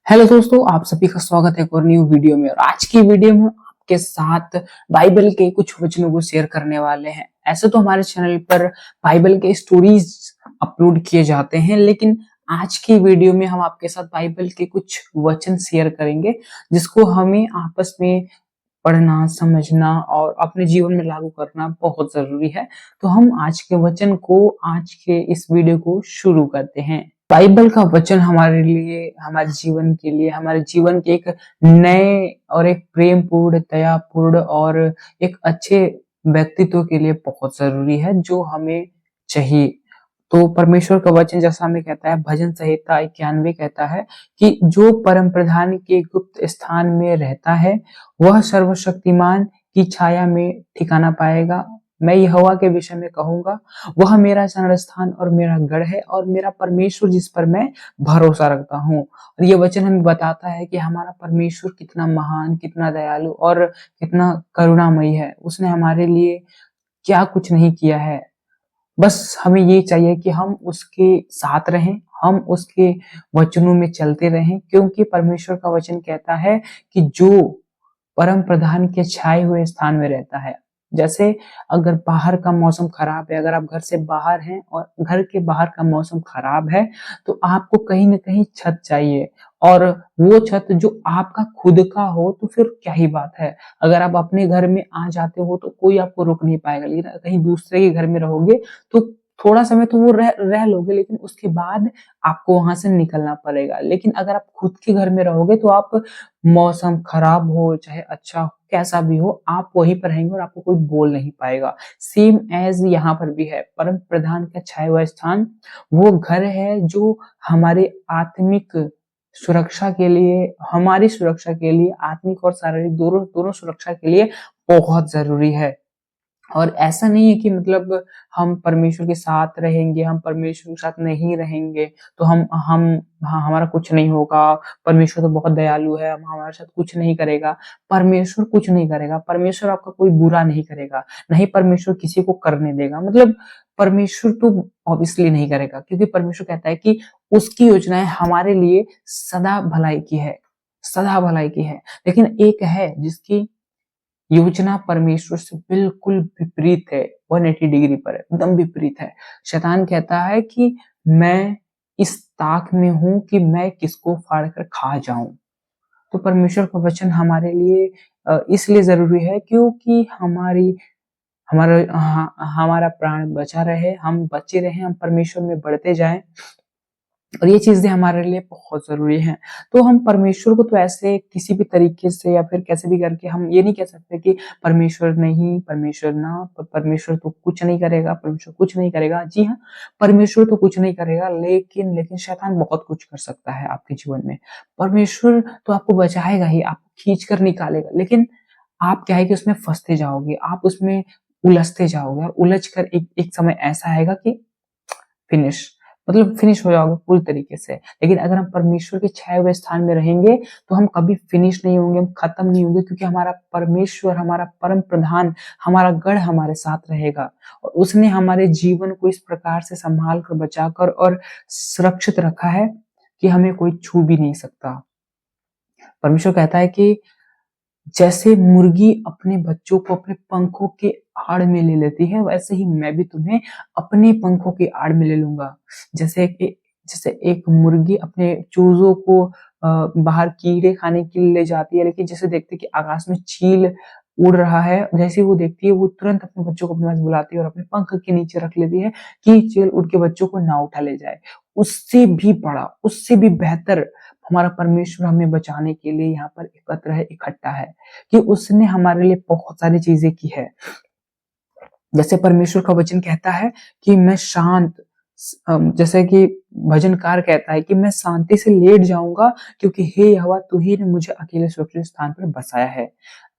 Hello दोस्तों, आप सभी का स्वागत है एक और न्यू वीडियो में। और आज की वीडियो में आपके साथ बाइबल के कुछ वचनों को शेयर करने वाले हैं। ऐसे तो हमारे चैनल पर बाइबल के स्टोरीज अपलोड किए जाते हैं, लेकिन आज की वीडियो में हम आपके साथ बाइबल के कुछ वचन शेयर करेंगे जिसको हमें आपस में पढ़ना, समझना और अपने जीवन में लागू करना बहुत जरूरी है। तो हम आज के वचन को, आज के इस वीडियो को शुरू करते हैं। बाइबल का वचन हमारे लिए, हमारे जीवन के लिए, हमारे जीवन के एक नए और एक प्रेमपूर्ण, दयापूर्ण और एक अच्छे व्यक्तित्व के लिए बहुत जरूरी है, जो हमें चाहिए। तो परमेश्वर का वचन जैसा हमें कहता है, भजन संहिता 91 कहता है कि जो परम प्रधान के गुप्त स्थान में रहता है वह सर्वशक्तिमान की छाया में ठिकाना पाएगा। मैं यहोवा के विषय में कहूंगा, वह मेरा शरण स्थान और मेरा गढ़ है और मेरा परमेश्वर जिस पर मैं भरोसा रखता हूँ। और ये वचन हमें बताता है कि हमारा परमेश्वर कितना महान, कितना दयालु और कितना करुणामयी है। उसने हमारे लिए क्या कुछ नहीं किया है। बस हमें ये चाहिए कि हम उसके साथ रहें, हम उसके वचनों में चलते रहें, क्योंकि परमेश्वर का वचन कहता है कि जो परम प्रधान के छाए हुए स्थान में रहता है। जैसे अगर बाहर का मौसम खराब है, अगर आप घर से बाहर हैं और घर के बाहर का मौसम खराब है, तो आपको कहीं ना कहीं छत चाहिए। और वो छत जो आपका खुद का हो तो फिर क्या ही बात है। अगर आप अपने घर में आ जाते हो तो कोई आपको रोक नहीं पाएगा, लेकिन कहीं दूसरे के घर में रहोगे तो थोड़ा समय तो वो रह लोगे, लेकिन उसके बाद आपको वहां से निकलना पड़ेगा। लेकिन अगर आप खुद के घर में रहोगे तो आप, मौसम खराब हो चाहे अच्छा हो, कैसा भी हो, आप वहीं पर रहेंगे और आपको कोई बोल नहीं पाएगा। सेम एज यहाँ पर भी है, परम प्रधान का छाया हुआ स्थान वो घर है जो हमारे आत्मिक सुरक्षा के लिए, हमारी सुरक्षा के लिए, आत्मिक और शारीरिक दोनों दोनों सुरक्षा के लिए बहुत जरूरी है। और ऐसा नहीं है कि मतलब हम परमेश्वर के साथ रहेंगे, हम परमेश्वर के साथ नहीं रहेंगे तो हम हाँ, हमारा कुछ नहीं होगा। परमेश्वर तो बहुत दयालु है, हम हमारे साथ कुछ नहीं करेगा। परमेश्वर कुछ नहीं करेगा, परमेश्वर आपका कोई बुरा नहीं करेगा, नहीं परमेश्वर किसी को करने देगा। मतलब परमेश्वर तो ऑब्वियसली नहीं करेगा, क्योंकि परमेश्वर कहता है कि उसकी योजनाएं हमारे लिए सदा भलाई की है, सदा भलाई की है। लेकिन एक है जिसकी योजना परमेश्वर से बिल्कुल विपरीत है, 180 डिग्री पर है, एकदम विपरीत है। शैतान कहता है कि मैं इस ताक में हूं कि मैं किसको फाड़ कर खा जाऊं। तो परमेश्वर का वचन हमारे लिए इसलिए जरूरी है क्योंकि हमारा प्राण बचा रहे, हम बचे रहे, हम परमेश्वर में बढ़ते जाएं। और ये चीजें हमारे लिए बहुत जरूरी हैं। तो हम परमेश्वर को तो ऐसे किसी भी तरीके से या फिर कैसे भी करके हम ये नहीं कह सकते कि परमेश्वर नहीं, परमेश्वर ना, परमेश्वर तो कुछ नहीं करेगा, परमेश्वर कुछ नहीं करेगा। जी हाँ, परमेश्वर तो कुछ नहीं करेगा, लेकिन लेकिन शैतान बहुत कुछ कर सकता है आपके जीवन में। परमेश्वर तो आपको बचाएगा ही, आपको खींच कर निकालेगा, लेकिन आप क्या है कि उसमें फंसते जाओगे, आप उसमें उलझते जाओगे और उलझ कर एक एक समय ऐसा आएगा कि फिनिश, मतलब फिनिश हो जाओगे पूरी तरीके से। लेकिन अगर हम परमेश्वर के छाए हुए स्थान में रहेंगे तो हम कभी फिनिश नहीं होंगे, हम खत्म नहीं होंगे, क्योंकि हमारा परमेश्वर, हमारा परम प्रधान, हमारा गढ़ हमारे साथ रहेगा। और उसने हमारे जीवन को इस प्रकार से संभाल कर, बचाकर और सुरक्षित रखा है कि हमें कोई छू भी नहीं सकता। परमेश्वर कहता है कि जैसे मुर्गी अपने बच्चों को अपने पंखों के आड़ में ले लेती है, वैसे ही मैं भी तुम्हें अपने पंखों के आड़ में ले लूंगा। जैसे एक मुर्गी अपने चूजों को बाहर कीड़े खाने के लिए ले जाती है, लेकिन जैसे देखती है कि आकाश में चील उड़ रहा है, जैसे वो देखती है वो तुरंत अपने बच्चों को अपने पास बुलाती है और अपने पंख के नीचे रख लेती है कि चील उड़ के बच्चों को ना उठा ले जाए। उससे भी बड़ा, उससे भी बेहतर हमारा परमेश्वर हमें बचाने के लिए यहाँ पर एकत्र है, इकट्ठा है, कि उसने हमारे लिए बहुत सारी चीजें की है। जैसे परमेश्वर का वचन कहता है कि मैं शांत, जैसे कि भजनकार कहता है कि मैं शांति से लेट जाऊंगा, क्योंकि हे यहोवा तू ही ने मुझे अकेले सुरक्षित स्थान पर बसाया है।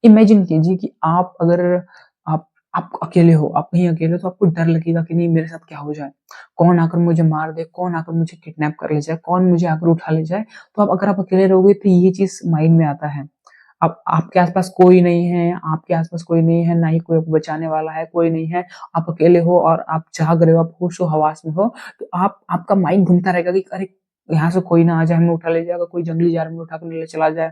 इमेजिन कीजिए कि आप अगर आप आप अकेले हो, आप कहीं अकेले हो, तो आपको डर लगेगा कि नहीं मेरे साथ क्या हो जाए, कौन आकर मुझे मार दे, कौन आकर मुझे किडनैप कर ले जाए, कौन मुझे आकर उठा ले जाए। तो अगर आप अकेले रहोगे तो ये चीज माइंड में आता है। अब आपके आसपास कोई नहीं है, आपके आसपास कोई नहीं है, ना ही कोई आपको बचाने वाला है, कोई नहीं है, आप अकेले हो और आप जाग रहे हो, आप होश हो, हवास में हो, तो आप, आपका माइंड घूमता रहेगा कि अरे यहाँ से कोई ना आ जाए, हमें उठा ले जाएगा, कोई जंगली जानवर उठा कर ले चला जाए,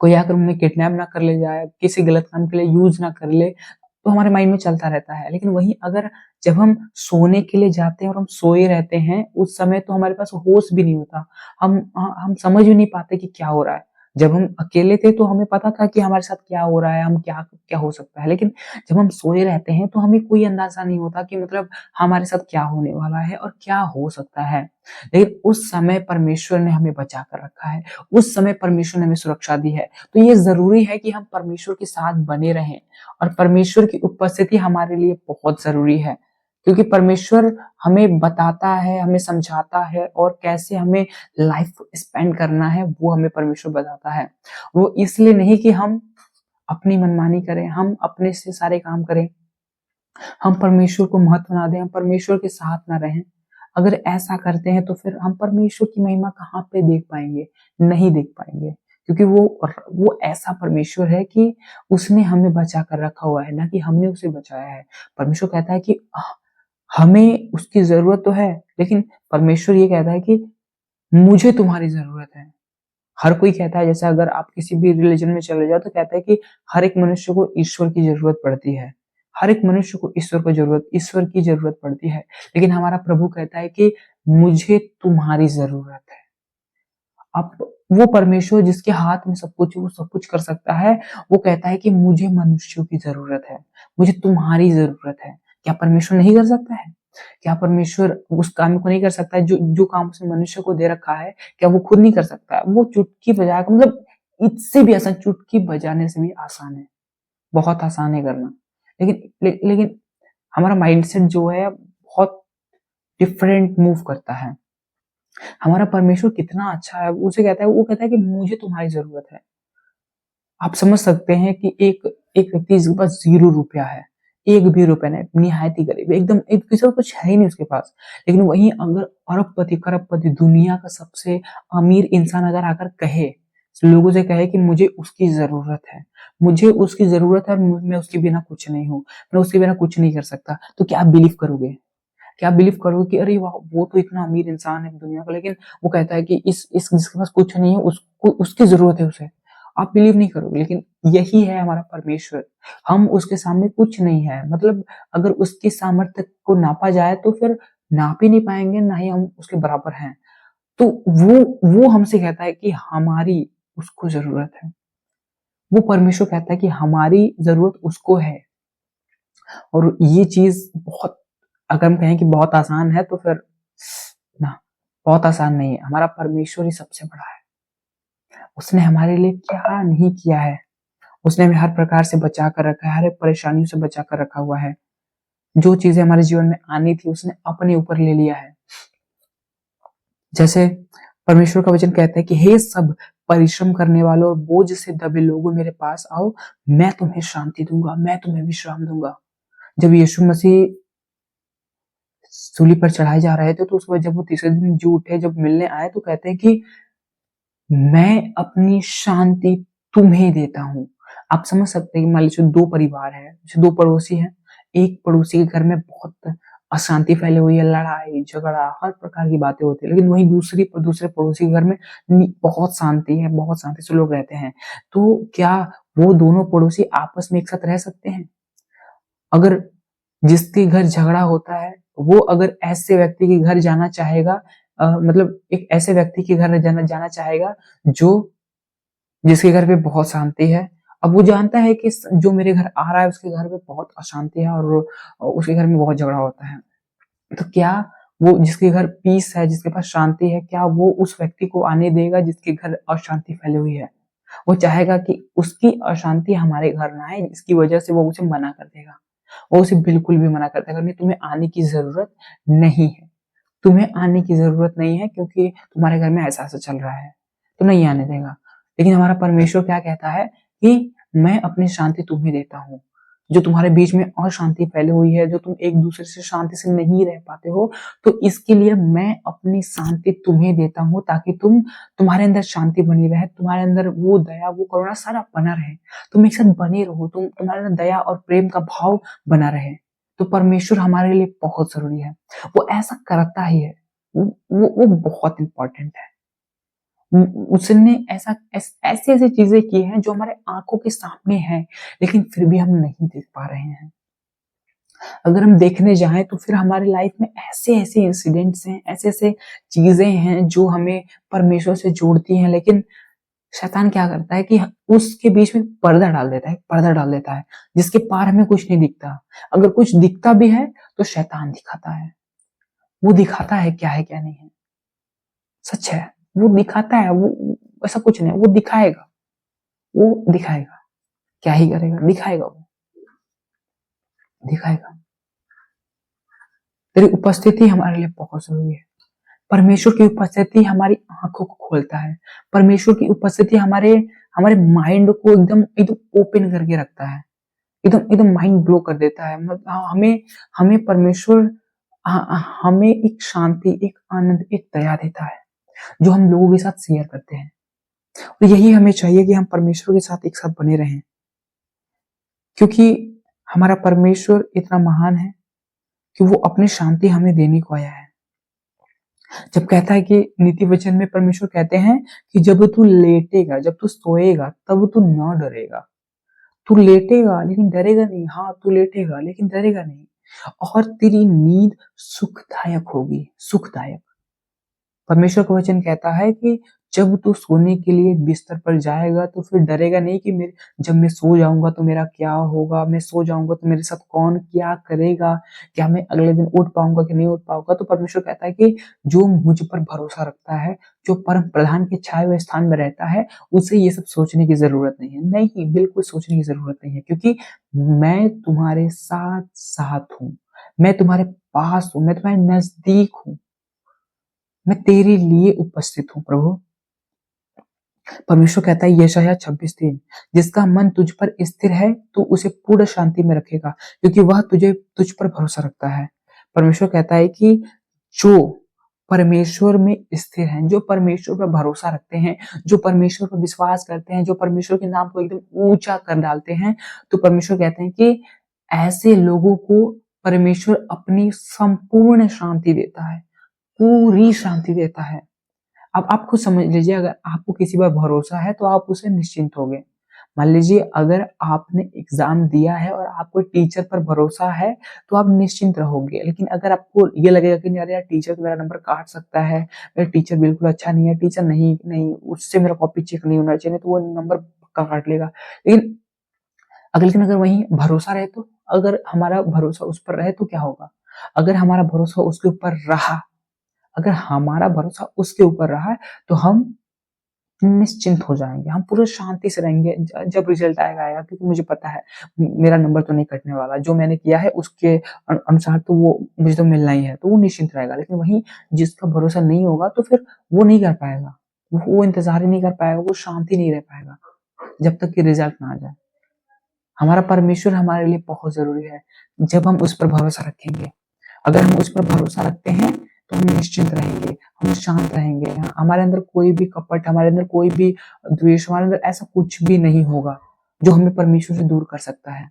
कोई आकर हमें किडनैप ना कर ले जाए, किसी गलत काम के लिए यूज ना कर ले, तो हमारे माइंड में चलता रहता है। लेकिन वहीं अगर जब हम सोने के लिए जाते हैं और हम सोए रहते हैं, उस समय तो हमारे पास होश भी नहीं होता, हम समझ भी नहीं पाते कि क्या हो रहा है। जब हम अकेले थे तो हमें पता था कि हमारे साथ क्या हो रहा है, हम क्या क्या हो सकता है, लेकिन जब हम सोए रहते हैं तो हमें कोई अंदाजा नहीं होता कि मतलब हमारे साथ क्या होने वाला है और क्या हो सकता है। लेकिन उस समय परमेश्वर ने हमें बचा कर रखा है, उस समय परमेश्वर ने हमें सुरक्षा दी है। तो ये जरूरी है कि हम परमेश्वर के साथ बने रहें, और परमेश्वर की उपस्थिति हमारे लिए बहुत जरूरी है, क्योंकि परमेश्वर हमें बताता है, हमें समझाता है, और कैसे हमें लाइफ स्पेंड करना है वो हमें परमेश्वर बताता है। वो इसलिए नहीं कि हम अपनी मनमानी करें, हम अपने से सारे काम करें, हम परमेश्वर को महत्व ना दें, हम परमेश्वर के साथ ना रहें। अगर ऐसा करते हैं तो फिर हम परमेश्वर की महिमा कहाँ पे देख पाएंगे? नहीं देख पाएंगे, क्योंकि वो ऐसा परमेश्वर है कि उसने हमें बचा कर रखा हुआ है, ना कि हमने उसे बचाया है। परमेश्वर कहता है कि हमें उसकी जरूरत तो है, लेकिन परमेश्वर ये कहता है कि मुझे तुम्हारी जरूरत है। हर कोई कहता है, जैसे अगर आप किसी भी रिलीजन में चले जाओ तो कहता है कि हर एक मनुष्य को ईश्वर की जरूरत पड़ती है, हर एक मनुष्य को ईश्वर की जरूरत पड़ती है। लेकिन हमारा प्रभु कहता है कि मुझे तुम्हारी जरूरत है। अब वो परमेश्वर जिसके हाथ में सब कुछ, वो सब कुछ कर सकता है, वो कहता है कि मुझे मनुष्यों की जरूरत है, मुझे तुम्हारी जरूरत है। क्या परमेश्वर नहीं कर सकता है? क्या परमेश्वर उस काम को नहीं कर सकता है जो जो काम उसने मनुष्य को दे रखा है? क्या वो खुद नहीं कर सकता है? वो चुटकी बजा, मतलब इससे भी आसान, चुटकी बजाने से भी आसान है, बहुत आसान है करना। लेकिन हमारा माइंडसेट जो है बहुत डिफरेंट मूव करता है। हमारा परमेश्वर कितना अच्छा है, उसे कहता है, वो कहता है कि मुझे तुम्हारी जरूरत है। आप समझ सकते हैं कि एक एक व्यक्ति जिसके पास 0 रुपया है, एक भी रुपया नहीं, निहायत ही गरीब, एकदम एक किसी को कुछ है ही नहीं उसके पास, लेकिन वहीं अगर अरबपति खरबपति दुनिया का सबसे अमीर इंसान अगर आकर कहे, लोगों से कहे कि मुझे उसकी जरूरत है, मुझे उसकी जरूरत है, मैं उसके बिना कुछ नहीं हूँ, मैं उसके बिना कुछ नहीं कर सकता, तो क्या आप बिलीव करोगे? क्या आप बिलीव करोगे कि अरे वाह, वो तो इतना अमीर इंसान है दुनिया का, लेकिन वो कहता है कि इस जिसके पास कुछ नहीं है उसको उसकी जरूरत है उसे? आप बिलीव नहीं करोगे। लेकिन यही है हमारा परमेश्वर, हम उसके सामने कुछ नहीं है, मतलब अगर उसकी सामर्थ्य को नापा जाए तो फिर नाप ही नहीं पाएंगे, ना ही हम उसके बराबर हैं। तो वो हमसे कहता है कि हमारी उसको जरूरत है, वो परमेश्वर कहता है कि हमारी जरूरत उसको है। और ये चीज बहुत, अगर हम कहें कि बहुत आसान है तो फिर ना, बहुत आसान नहीं है। हमारा परमेश्वर ही सबसे बड़ा है। उसने हमारे लिए क्या नहीं किया है, उसने हमें हर प्रकार से बचा कर रखा है, हर एक परेशानियों से बचा कर रखा हुआ है। जो चीजें हमारे जीवन में आनी थी उसने अपने ऊपर ले लिया है। जैसे परमेश्वर का वचन कहता है कि हे सब परिश्रम करने वालों और बोझ से दबे लोगों मेरे पास आओ, मैं तुम्हें शांति दूंगा, मैं तुम्हें विश्राम दूंगा। जब यीशु मसीह सूली पर चढ़ाए जा रहे थे तो उसके बाद जब वो तीसरे दिन जी उठे, जब मिलने आए तो कहते हैं कि मैं अपनी शांति तुम्हें देता हूँ। आप समझ सकते हैं कि मान लीजिए दो परिवार है, जैसे दो पड़ोसी हैं, एक पड़ोसी के घर में बहुत अशांति फैली हुई है, लड़ाई झगड़ा हर प्रकार की बातें होती है, लेकिन वहीं दूसरे पड़ोसी के घर में बहुत शांति है, बहुत शांति से लोग रहते हैं। तो क्या वो दोनों पड़ोसी आपस में एक साथ रह सकते हैं? अगर जिसके घर झगड़ा होता है वो अगर ऐसे व्यक्ति के घर जाना चाहेगा, मतलब एक ऐसे व्यक्ति के घर जाना चाहेगा जो जिसके घर पे बहुत शांति है। अब वो जानता है कि जो मेरे घर आ रहा है उसके घर पे बहुत अशांति है और उसके घर में बहुत झगड़ा होता है, तो क्या वो जिसके घर पीस है, जिसके पास शांति है, क्या वो उस व्यक्ति को आने देगा जिसके घर अशांति फैली हुई है? वो चाहेगा कि उसकी अशांति हमारे घर ना आए, इसकी वजह से वो उसे मना कर देगा, वो उसे बिल्कुल भी मना कर देगा, नहीं तुम्हें आने की जरूरत नहीं है, तुम्हें आने की जरूरत नहीं है, क्योंकि तुम्हारे घर में ऐसा ऐसा चल रहा है, तो नहीं आने देगा। लेकिन हमारा परमेश्वर क्या कहता है कि मैं अपनी शांति तुम्हें देता हूँ। जो तुम्हारे बीच में अशांति फैली हुई है, जो तुम एक दूसरे से शांति से नहीं रह पाते हो, तो इसके लिए मैं अपनी शांति तुम्हें देता हूँ, ताकि तुम्हारे अंदर शांति बनी रहे, तुम्हारे अंदर वो दया वो करुणा सारा बना रहे, तुम एक साथ बने रहो, तुम्हारे अंदर दया और प्रेम का भाव बना रहे। तो परमेश्वर हमारे लिए बहुत जरूरी है, वो ऐसा करता ही है, वो बहुत इंपॉर्टेंट है। उसने ऐसी ऐसी चीजें की हैं जो हमारे आंखों के सामने हैं, लेकिन फिर भी हम नहीं देख पा रहे हैं। अगर हम देखने जाएं तो फिर हमारी लाइफ में ऐसे ऐसे इंसिडेंट्स हैं, ऐसे ऐसे चीजें हैं जो हमें परमेश्वर से जोड़ती हैं, लेकिन शैतान क्या करता है कि उसके बीच में पर्दा डाल देता है, पर्दा डाल देता है, जिसके पार हमें कुछ नहीं दिखता। अगर कुछ दिखता भी है तो शैतान दिखाता है। वो दिखाता है क्या नहीं है। सच है, वो दिखाता है। वो ऐसा कुछ नहीं, वो दिखाएगा। वो दिखाएगा, क्या ही करेगा, दिखाएगा। वो दिखाएगा। तेरी उपस्थिति हमारे लिए बहुत जरूरी है। परमेश्वर की उपस्थिति हमारी आंखों को खोलता है। परमेश्वर की उपस्थिति हमारे हमारे माइंड को एकदम एकदम ओपन करके रखता है, एकदम एकदम माइंड ब्लो कर देता है। हमें हमें परमेश्वर हमें एक शांति, एक आनंद, एक दया देता है जो हम लोगों के साथ शेयर करते हैं। और यही हमें चाहिए कि हम परमेश्वर के साथ एक साथ बने रहें, क्योंकि हमारा परमेश्वर इतना महान है कि वो अपनी शांति हमें देने को आया है। जब कहता है कि नीति वचन में परमेश्वर कहते हैं कि जब तू लेटेगा, जब तू सोएगा, तब तू न डरेगा। तू लेटेगा लेकिन डरेगा नहीं। हाँ, तू लेटेगा लेकिन डरेगा नहीं, और तेरी नींद सुखदायक होगी, सुखदायक। परमेश्वर का वचन कहता है कि जब तू सोने के लिए बिस्तर पर जाएगा तो फिर डरेगा नहीं कि मेरे जब मैं सो जाऊंगा तो मेरा क्या होगा, मैं सो जाऊंगा तो मेरे साथ कौन क्या करेगा, क्या मैं अगले दिन उठ पाऊंगा कि नहीं उठ पाऊंगा। तो परमेश्वर कहता है कि जो मुझ पर भरोसा रखता है, जो परम प्रधान के छाए हुए स्थान में रहता है, उसे ये सब सोचने की जरूरत नहीं है। नहीं, बिल्कुल सोचने की जरूरत नहीं है, क्योंकि मैं तुम्हारे साथ साथ हूं, मैं तुम्हारे पास हूं, मैं तुम्हारे नजदीक हूं, मैं तेरे लिए उपस्थित हूं। प्रभु परमेश्वर कहता है यशायाह 26:3, जिसका मन तुझ पर स्थिर है तू उसे पूर्ण शांति में रखेगा, क्योंकि वह तुझ पर भरोसा रखता है। परमेश्वर कहता है कि जो परमेश्वर में स्थिर हैं, जो परमेश्वर पर भरोसा रखते हैं, जो परमेश्वर पर विश्वास करते हैं, जो परमेश्वर के नाम को एकदम ऊंचा कर डालते हैं, तो परमेश्वर कहते हैं कि ऐसे लोगों को परमेश्वर अपनी संपूर्ण शांति देता है, पूरी शांति देता है। अब आप खुद समझ लीजिए, अगर आपको किसी पर भरोसा है तो आप उसे निश्चिंत हो गए। मान लीजिए अगर आपने एग्जाम दिया है और आपको टीचर पर भरोसा है तो आप निश्चिंत रहोगे, लेकिन अगर आपको ये लगेगा कि यार टीचर तो मेरा नंबर काट सकता है, मेरा टीचर बिल्कुल अच्छा नहीं है, टीचर नहीं नहीं उससे मेरा कॉपी चेक नहीं होना चाहिए, तो वो नंबर पक्का काट लेगा। लेकिन अगर वही भरोसा रहे तो, अगर हमारा भरोसा उस पर रहे तो क्या होगा? अगर हमारा भरोसा उसके ऊपर रहा, अगर हमारा भरोसा उसके ऊपर रहा है तो हम निश्चिंत हो जाएंगे, हम पूरे शांति से रहेंगे। जब रिजल्ट आएगा आएगा, क्योंकि मुझे पता है मेरा नंबर तो नहीं कटने वाला, जो मैंने किया है उसके अनुसार तो वो मुझे तो मिलना ही है, तो वो निश्चिंत रहेगा। लेकिन वही जिसका भरोसा नहीं होगा तो फिर वो नहीं कर पाएगा, वो इंतजार ही नहीं कर पाएगा, वो शांति नहीं रह पाएगा जब तक कि रिजल्ट ना आ जाए। हमारा परमेश्वर हमारे लिए बहुत जरूरी है। जब हम उस पर भरोसा रखेंगे, अगर हम उस पर भरोसा रखते हैं तो हम निश्चिंत रहेंगे, हम शांत रहेंगे। हमारे अंदर कोई भी कपट, हमारे अंदर कोई भी द्वेष, हमारे अंदर ऐसा कुछ भी नहीं होगा जो हमें परमेश्वर से दूर कर सकता है।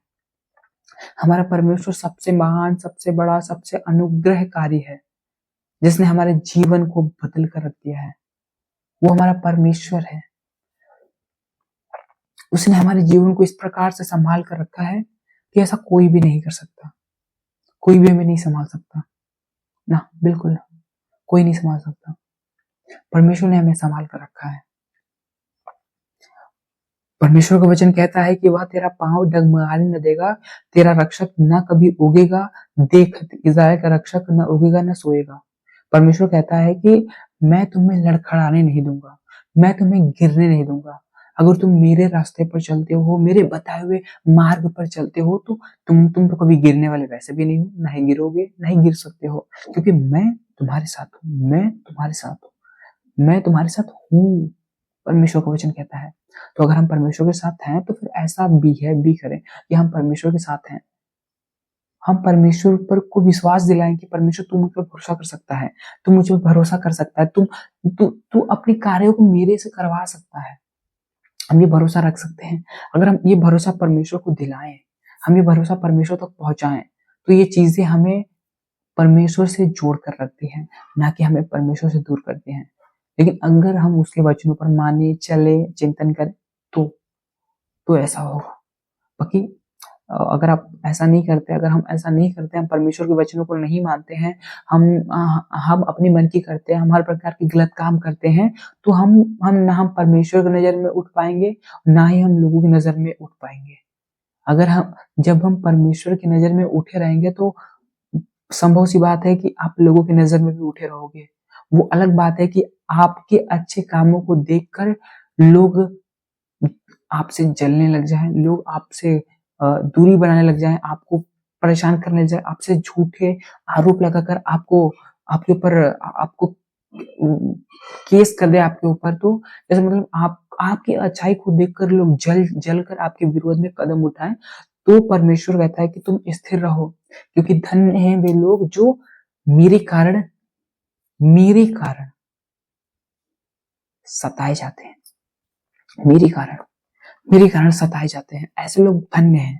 हमारा परमेश्वर सबसे महान, सबसे बड़ा, सबसे अनुग्रहकारी है, जिसने हमारे जीवन को बदल कर रख दिया है। वो हमारा परमेश्वर है। उसने हमारे जीवन को इस प्रकार से संभाल कर रखा है कि ऐसा कोई भी नहीं कर सकता, कोई भी हमें नहीं संभाल सकता ना, बिल्कुल ना, कोई नहीं संभाल सकता। परमेश्वर ने हमें संभाल कर रखा है। परमेश्वर का वचन कहता है कि वह तेरा पांव डगमगाने न देगा, तेरा रक्षक न कभी उगेगा। देख, इस्राएल का रक्षक न उगेगा न सोएगा। परमेश्वर कहता है कि मैं तुम्हें लड़खड़ाने नहीं दूंगा, मैं तुम्हें गिरने नहीं दूंगा। अगर तुम मेरे रास्ते पर चलते हो, मेरे बताए हुए मार्ग पर चलते हो, तो तुम तो कभी गिरने वाले वैसे भी नहीं हो, ना ही गिरोगे, ना ही गिर सकते हो, क्योंकि मैं तुम्हारे साथ हूँ, मैं तुम्हारे साथ हूँ, मैं तुम्हारे साथ हूँ। परमेश्वर का वचन कहता है। तो अगर हम परमेश्वर के साथ हैं तो फिर ऐसा भी करें कि हम परमेश्वर के साथ हैं। हम परमेश्वर पर को विश्वास दिलाएं कि परमेश्वर तू मुझ पर भरोसा कर सकता है, तू मुझ पर भरोसा कर सकता है, तू अपने कार्यों को मेरे से करवा सकता है। हम ये भरोसा रख सकते हैं। अगर हम ये भरोसा परमेश्वर को दिलाएं, हम ये भरोसा परमेश्वर तक पहुंचाएं, तो ये चीजें हमें परमेश्वर से जोड़ कर रखती है, ना कि हमें परमेश्वर से दूर करती है। लेकिन अगर हम उसके वचनों पर माने, चले, चिंतन करें तो ऐसा होगा। बाकी अगर आप ऐसा नहीं करते, अगर हम ऐसा नहीं करते, हम परमेश्वर के वचनों को नहीं मानते हैं, हम अपनी मन की करते हैं, हम हर प्रकार के गलत काम करते हैं, तो हम ना हम परमेश्वर की नजर में उठ पाएंगे, ना ही हम लोगों की नजर में उठ पाएंगे। अगर जब हम परमेश्वर की नजर में उठे रहेंगे तो संभव सी बात है कि आप लोगों की नजर में भी उठे रहोगे। वो अलग बात है कि आपके अच्छे कामों को देखकर लोग आपसे जलने लग जाएं, लोग आपसे दूरी बनाने लग जाएं, आपको परेशान करने लग जाएं, आपसे झूठे आरोप लगाकर आपके ऊपर आपको केस कर दे आपके ऊपर। तो जैसे मतलब आपकी अच्छाई को देखकर लोग जल कर आपके विरोध में कदम उठाएं, तो परमेश्वर कहता है कि तुम स्थिर रहो, क्योंकि धन्य हैं वे लोग जो मेरे कारण सताए जाते हैं, मेरे कारण सताए जाते हैं। ऐसे लोग धन्य हैं,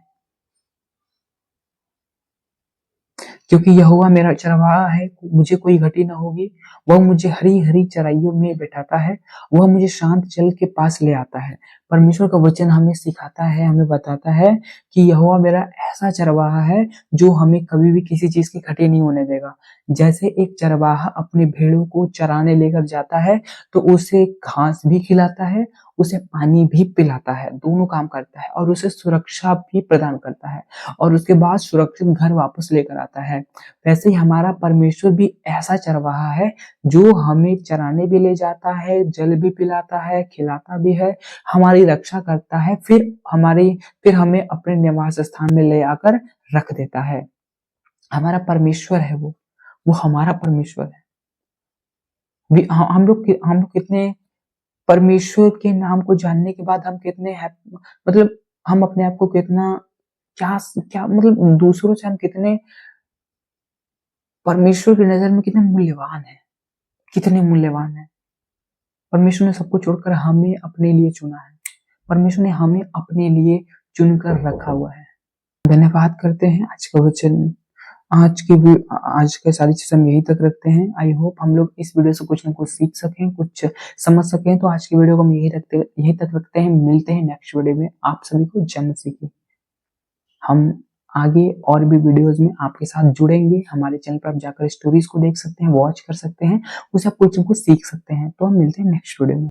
क्योंकि यहोवा मेरा चरवाहा है, मुझे कोई घटी न होगी। वह मुझे हरी हरी चराइयों में बैठाता है, वह मुझे शांत जल के पास ले आता है। परमेश्वर का वचन हमें सिखाता है, हमें बताता है कि यहोवा मेरा ऐसा चरवाहा है जो हमें कभी भी किसी चीज की घटी नहीं होने देगा। जैसे एक चरवाहा अपने भेड़ों को चराने लेकर जाता है, तो उसे घास भी खिलाता है, उसे पानी भी पिलाता है, दोनों काम करता है, और उसे सुरक्षा भी प्रदान करता है, और उसके बाद सुरक्षित घर वापस लेकर आता है। वैसे ही हमारा परमेश्वर भी ऐसा चरवाहा है जो हमें चराने भी ले जाता है, जल भी पिलाता है, खिलाता भी है, हमारी रक्षा करता है, फिर हमें अपने निवास स्थान में ले आकर रख देता है। हमारा परमेश्वर है वो हमारा परमेश्वर है। हम लोग कितने परमेश्वर के नाम को जानने के बाद हम कितने मतलब हम अपने आप को कितना क्या क्या मतलब दूसरों से हम कितने परमेश्वर की नजर में कितने मूल्यवान है। परमेश्वर ने सबको छोड़कर हमें अपने लिए चुना है, परमेश्वर ने हमें अपने लिए चुनकर रखा हुआ है। धन्यवाद करते हैं। आज का वचन आज के सारी चीजें हम यही तक रखते हैं। आई होप हम लोग इस वीडियो से कुछ न कुछ सीख सकें, कुछ समझ सकें। तो आज की वीडियो को हम यही तक रखते हैं। मिलते हैं नेक्स्ट वीडियो में। आप सभी को जय मसीह की। हम आगे और भी वीडियोस में आपके साथ जुड़ेंगे। हमारे चैनल पर आप जाकर स्टोरीज को देख सकते हैं, वॉच कर सकते हैं, उससे आप कुछ न कुछ सीख सकते हैं। तो हम मिलते हैं नेक्स्ट वीडियो में।